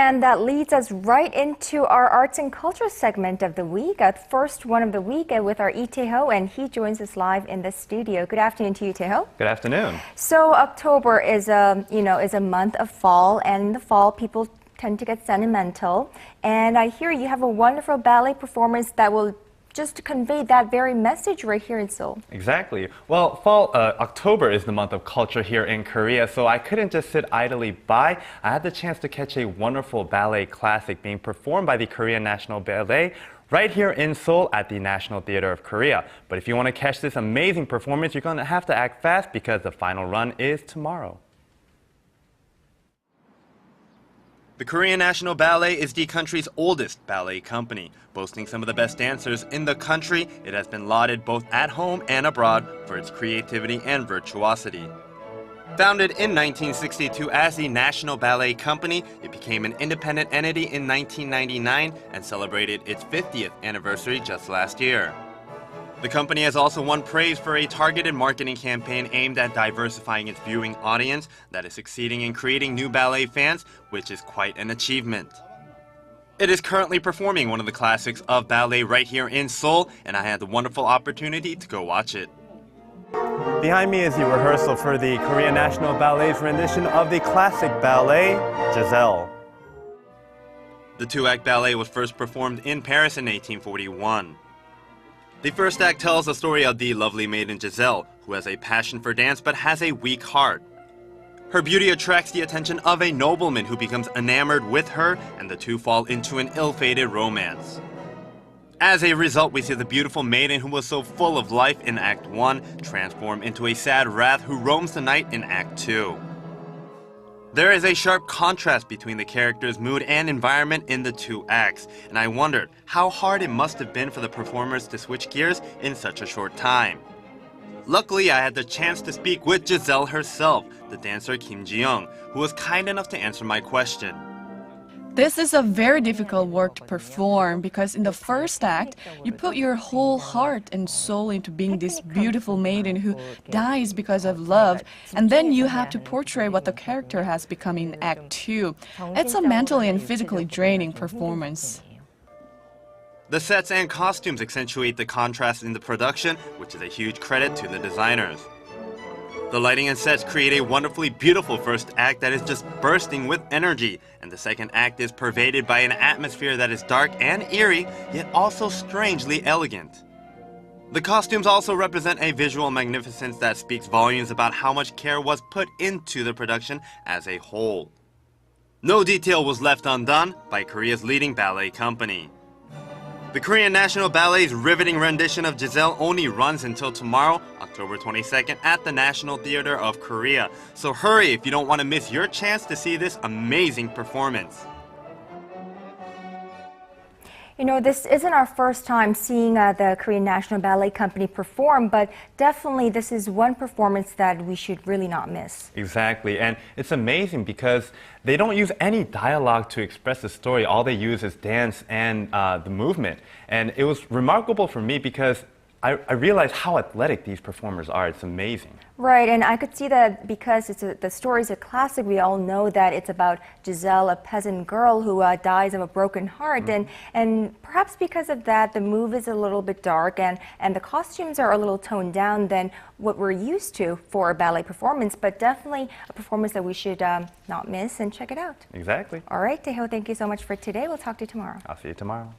And that leads us right into our arts and culture segment of the week. At first one of the week with our Lee Tae-ho, and he joins us live in the studio. Good afternoon to you, Tae-ho. Good afternoon. So October is a month of fall, and in the fall people tend to get sentimental. And I hear you have a wonderful ballet performance that will just convey that very message right here in Seoul. Exactly. Well, October is the month of culture here in Korea, so I couldn't just sit idly by. I had the chance to catch a wonderful ballet classic being performed by the Korean National Ballet right here in Seoul at the National Theatre of Korea. But if you want to catch this amazing performance, you're going to have to act fast because the final run is tomorrow. The Korean National Ballet is the country's oldest ballet company. Boasting some of the best dancers in the country, it has been lauded both at home and abroad for its creativity and virtuosity. Founded in 1962 as the National Ballet Company, it became an independent entity in 1999 and celebrated its 50th anniversary just last year. The company has also won praise for a targeted marketing campaign aimed at diversifying its viewing audience that is succeeding in creating new ballet fans, which is quite an achievement. It is currently performing one of the classics of ballet right here in Seoul, and I had the wonderful opportunity to go watch it. Behind me is the rehearsal for the Korean National Ballet's rendition of the classic ballet, Giselle. The two-act ballet was first performed in Paris in 1841. The first act tells the story of the lovely maiden Giselle, who has a passion for dance but has a weak heart. Her beauty attracts the attention of a nobleman who becomes enamored with her, and the two fall into an ill-fated romance. As a result, we see the beautiful maiden who was so full of life in Act 1 transform into a sad wrath who roams the night in Act 2. There is a sharp contrast between the character's mood and environment in the two acts, and I wondered how hard it must have been for the performers to switch gears in such a short time. Luckily, I had the chance to speak with Giselle herself, the dancer Kim Ji-young, who was kind enough to answer my question. This is a very difficult work to perform because in the first act, you put your whole heart and soul into being this beautiful maiden who dies because of love, and then you have to portray what the character has become in Act 2. It's a mentally and physically draining performance. The sets and costumes accentuate the contrast in the production, which is a huge credit to the designers. The lighting and sets create a wonderfully beautiful first act that is just bursting with energy, and the second act is pervaded by an atmosphere that is dark and eerie, yet also strangely elegant. The costumes also represent a visual magnificence that speaks volumes about how much care was put into the production as a whole. No detail was left undone by Korea's leading ballet company. The Korean National Ballet's riveting rendition of Giselle only runs until tomorrow, October 22nd, at the National Theatre of Korea. So hurry if you don't want to miss your chance to see this amazing performance. You know, this isn't our first time seeing the Korean National Ballet Company perform, but definitely this is one performance that we should really not miss. Exactly, and it's amazing because they don't use any dialogue to express the story. All they use is dance and the movement. And it was remarkable for me because I realized how athletic these performers are. It's amazing. Right, and I could see that because the story is a classic. We all know that it's about Giselle, a peasant girl who dies of a broken heart, and perhaps because of that, the move is a little bit dark, and the costumes are a little toned down than what we're used to for a ballet performance. But definitely a performance that we should not miss and check it out. Exactly. All right, Tae-ho, thank you so much for today. We'll talk to you tomorrow. I'll see you tomorrow.